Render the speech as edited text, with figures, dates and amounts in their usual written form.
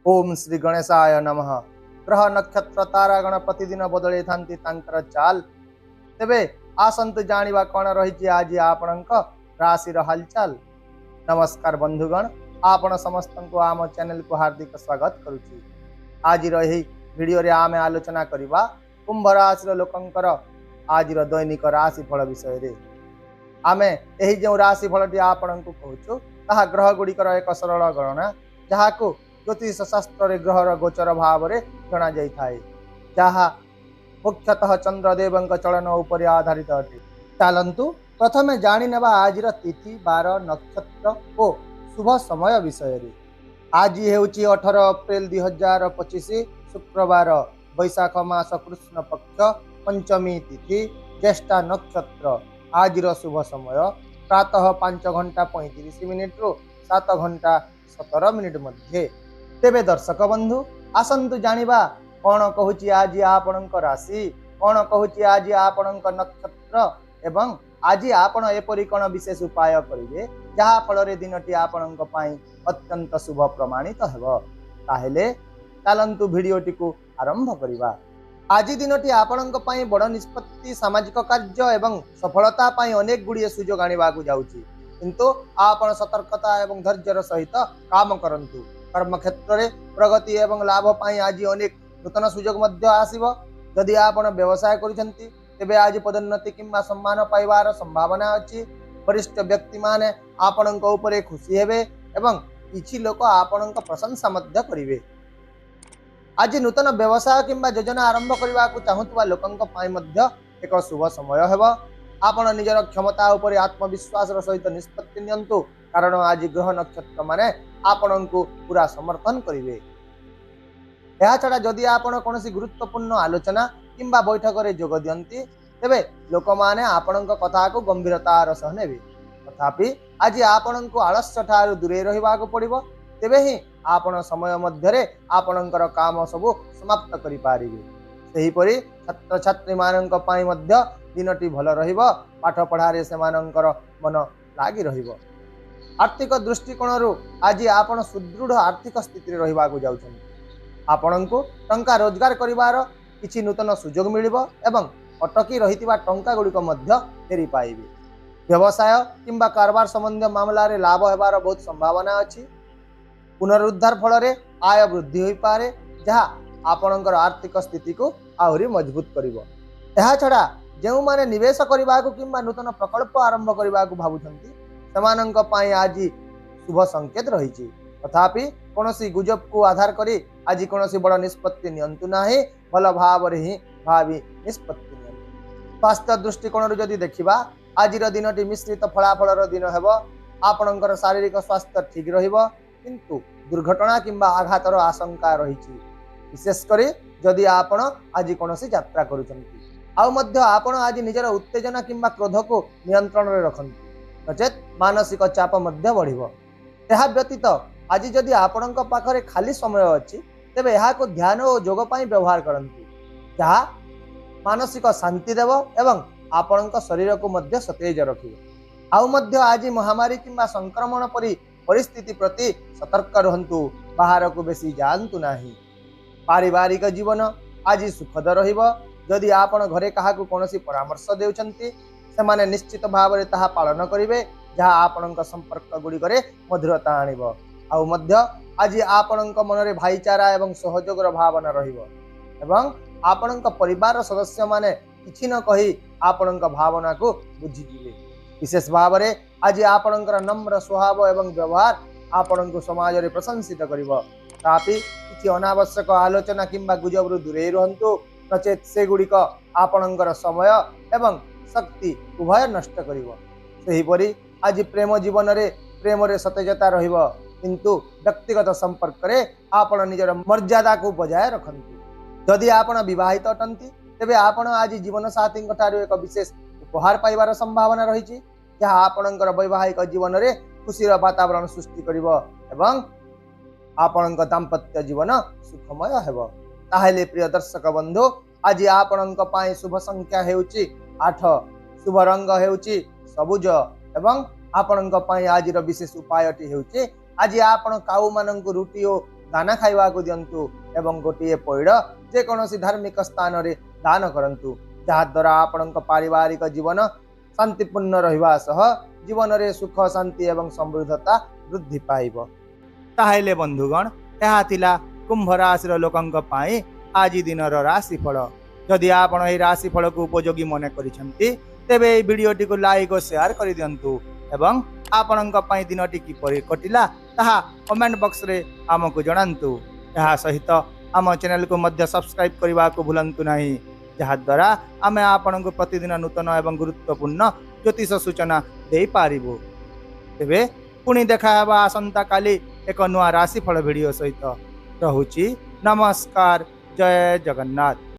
ओम श्री गणेशाय नमः। ग्रह नक्षत्र तारागण प्रतिदिन बदले थांती तांकर चाल तेबे आसंतु जानिबा कोन रहिछि आज आपणक राशिर हालचाल। नमस्कार बंधुगण, आपण समस्त को आम चैनल को हार्दिक स्वागत करुछि। आज रही वीडियो रे आमे आलोचना करिबा कुंभ राशि लोकंकर आज दैनिक राशिफल विषय रे। आमे एही जो राशिफलटी आपणक कहूछु ताहा ग्रह गुड़िकर एक सरल गणना जहाको ज्योतिष शास्त्र रे ग्रहर गोचर भाव रे जणा जाई थाए, जहा मुख्यतः चंद्रदेव चलन उपर आधारित अटे। चलंतु प्रथमे जानी नेबा आजिर तिथि बार नक्षत्र और शुभ समय विषय रे। आज हेउची 18 अप्रैल 2025 शुक्रवार, वैशाख मास कृष्ण पक्ष पंचमी तिथि ज्येष्ठा नक्षत्र। आजिर शुभ समय प्रातः 5 घंटा 35 मिनिट रु 7 घंटा 17 मिनिट मध्य। तेबे दर्शक बंधु आसंतु जानिबा कौन कहूची आज आपणक राशि, कौन कहूची आज आपणक नक्षत्र एवं आज आपण एपरि कौन विशेष उपाय करिवे जहा फल रे दिनटी आपणक पई अत्यंत शुभ प्रमाणित हेबो। ताहेले चलंतु भिडियोटी को आरंभ करिबा। आज दिनटी आपणक पई बड़ निष्पत्ति, सामाजिक कार्य एवं सफलता पई अनेक गुड़िए सुजोग आनिबा को जाउची, किंतु आपण सतर्कता एवं धैर्यर सहित काम करंतु। कर्म क्षेत्र में प्रगति एवं लाभ पाई आज अनेक नूतन सुजोग मध्य आसीबो। यदि आपण व्यवसाय करिसंती तेबे आज पदोन्नति किंबा सम्मान पाइबार संभावना अछि। वरिष्ठ व्यक्ति माने आपणक ऊपर खुशी हेबे एवं किछि लोक आपणक प्रशंसा मध्य करिवे। आज नूतन व्यवसाय किंबा योजना आरंभ करबा को चाहुतबा लोकंक पाई मध्य एक शुभ समय हेबो। आपण निजर क्षमता ऊपर आत्मविश्वास सहित निष्पत्ति नियंतु, कारण आज ग्रह नक्षत्र माने आपण को पूरा समर्थन करिवे। या छड़ा जदि आपण कोनोसी गुरुत्वपूर्ण आलोचना किंबा बैठक रे जोग दियंती तेबे लोक माने आपणक कथा को गंभीरतार सह नेबे। तथापि आज आपण को आलस्य ठारू दूरे रहिबा को पड़िबो, तेबे ही आपण समय मध्य रे आपणकर काम सब समाप्त करि पारिबे। सेही परि छात्र छात्री मानक पई मध्य दिनटी भल रहिबो। पाठ पढ़ारे सेमानंकर मन लागी रहिबो। आर्थिक दृष्टिकोण आज आपण सुदृढ़ आर्थिक स्थिति रे रहिबा को जाउछन। आपण को टंका रोजगार करिवार किछि नूतन सुजोग मिलिबो एवं अटकी रहितिबा टंका गुड़िक मध्य फेरी पाइबे। व्यवसाय किंबा कारबार संबंधी मामला रे लाभ हेबार बहुत संभावना अछि। पुनरुद्धार फल रे आय वृद्धि होई पारे, जहा आपणकर आर्थिक स्थिति को आहुरी मजबूत करिवो। एहा छड़ा जेउ माने निवेश करिबा को किंबा नूतन प्रकल्प आरंभ करिबा को भाबुछंती सेमानंक पाई आज शुभ संकेत रहिछि। तथापि कोनोसी गुजब को आधार करी आज कोनोसी बड़ निष्पत्ति नियंतु नाही, भल भाव रे ही भावी निष्पत्ति नियंतु। स्वास्थ्य दृष्टिकोण रे जदि देखिबा आजिर दिनटी मिश्रित फलाफल दिन हेबो। आपणकर शारीरिक स्वास्थ्य ठीक रहिबो, किंतु दुर्घटना किंबा आघातर आशंका रहिछि। विशेष करी जदि आपण आज कोनोसी यात्रा करूछंती आउ मध्य आपण आज निजर उत्तेजना किंबा क्रोध को नियंत्रण रे रखंतु, नचेत मानसिक चाप मध्य बढ़िबो। एहा व्यतीत आज जदि आपणक पाखरे खाली समय अछि तेबे एहा को ध्यान और जोग पई व्यवहार करंतु, जहा मानसिक शांति देव एवं आपणक शरीर को मध्य सतेज रखिबो। आउ मध्य आज महामारी किंबा संक्रमण परि परिस्थिति प्रति सतर्क रहंतु, बाहर को बेसी जानतु नाही। पारिवारिक जीवन आज सुखद रहिबो। जदि आपण घरे काहाकू कोनोसी परामर्श देउछंती सेमाने निश्चित भाव रे ताहा पालन करिवे, जहा आपणक संपर्क गुडी करे मधुरता आनिबो। आउ मध्य आज आपणक मन रे भाईचारा एवं सहयोगर भावना रहिबो एवं आपणक परिवार सदस्य माने किछि न कहि आपणक भावना को बुझि जिवे। विशेष भाव रे आज आपणकर नम्र स्वभाव एवं व्यवहार आपणक समाज रे प्रशंसित करिवो। तापि किछि अनावश्यक आलोचना किंबा गुजबरु दूरे रहंतु, नचेत से गुड़िक आपणकर समय एवं शक्ति उभय नष्ट करिवो। सेही परि आज प्रेम जीवन रे प्रेम रे सतेजता रहिबो, किंतु व्यक्तिगत संपर्क रे आपण निजर मर्यादा को बजाय रखंतु। यदि आपण विवाहित अटंती तेबे आपण आज जीवन साथी ठारू एक विशेष उपहार पाइबार संभावना रहिछि, जहा आपणकर वैवाहिक जीवन रे खुशीर वातावरण सृष्टि करिवो एवं आपणक दाम्पत्य जीवन सुखमय हेबो। ताहेले प्रिय दर्शक बंधु, आज आपणक पाई शुभ संख्या हेउची 8, शुभ रंग हेउची सबुज एवं आपणक पाई आज विशेष उपायटी हेउची आज आपण काऊ मानक रुटी और ଦାନା ଖାଇବାକୁ ଦିଅନ୍ତୁ ଏବଂ ଗୋଟିଏ ପଇଡ଼ ଯେକୌଣସି ଧାର୍ମିକ ସ୍ଥାନରେ ଦାନ କରନ୍ତୁ, ଯାହାଦ୍ୱାରା ଆପଣଙ୍କ ପାରିବାରିକ ଜୀବନ ଶାନ୍ତିପୂର୍ଣ୍ଣ ରହିବା ସହ ଜୀବନରେ ସୁଖ ଶାନ୍ତି ଏବଂ ସମୃଦ୍ଧତା ବୃଦ୍ଧି ପାଇବ। ତାହେଲେ ବନ୍ଧୁଗଣ, ଏହା ଥିଲା କୁମ୍ଭ ରାଶିର ଲୋକଙ୍କ ପାଇଁ ଆଜି ଦିନର ରାଶିଫଳ। ଯଦି ଆପଣ ଏହି ରାଶିଫଳକୁ ଉପଯୋଗୀ ମନେ କରିଛନ୍ତି ତେବେ ଏହି ଭିଡ଼ିଓଟିକୁ ଲାଇକ୍ ଓ ସେୟାର କରିଦିଅନ୍ତୁ ଏବଂ ଆପଣଙ୍କ ପାଇଁ ଦିନଟି କିପରି କଟିଲା ତାହା କମେଣ୍ଟ ବକ୍ସରେ ଆମକୁ ଜଣାନ୍ତୁ। ଏହା ସହିତ ଆମ ଚ୍ୟାନେଲକୁ ମଧ୍ୟ ସବସ୍କ୍ରାଇବ୍ କରିବାକୁ ଭୁଲନ୍ତୁ ନାହିଁ, ଯାହାଦ୍ୱାରା ଆମେ ଆପଣଙ୍କୁ ପ୍ରତିଦିନ ନୂତନ ଏବଂ ଗୁରୁତ୍ୱପୂର୍ଣ୍ଣ ଜ୍ୟୋତିଷ ସୂଚନା ଦେଇପାରିବୁ। ତେବେ ପୁଣି ଦେଖା ହେବା ଆସନ୍ତାକାଲି ଏକ ନୂଆ ରାଶିଫଳ ଭିଡ଼ିଓ ସହିତ। ରହୁଛି ନମସ୍କାର, ଜୟ ଜଗନ୍ନାଥ।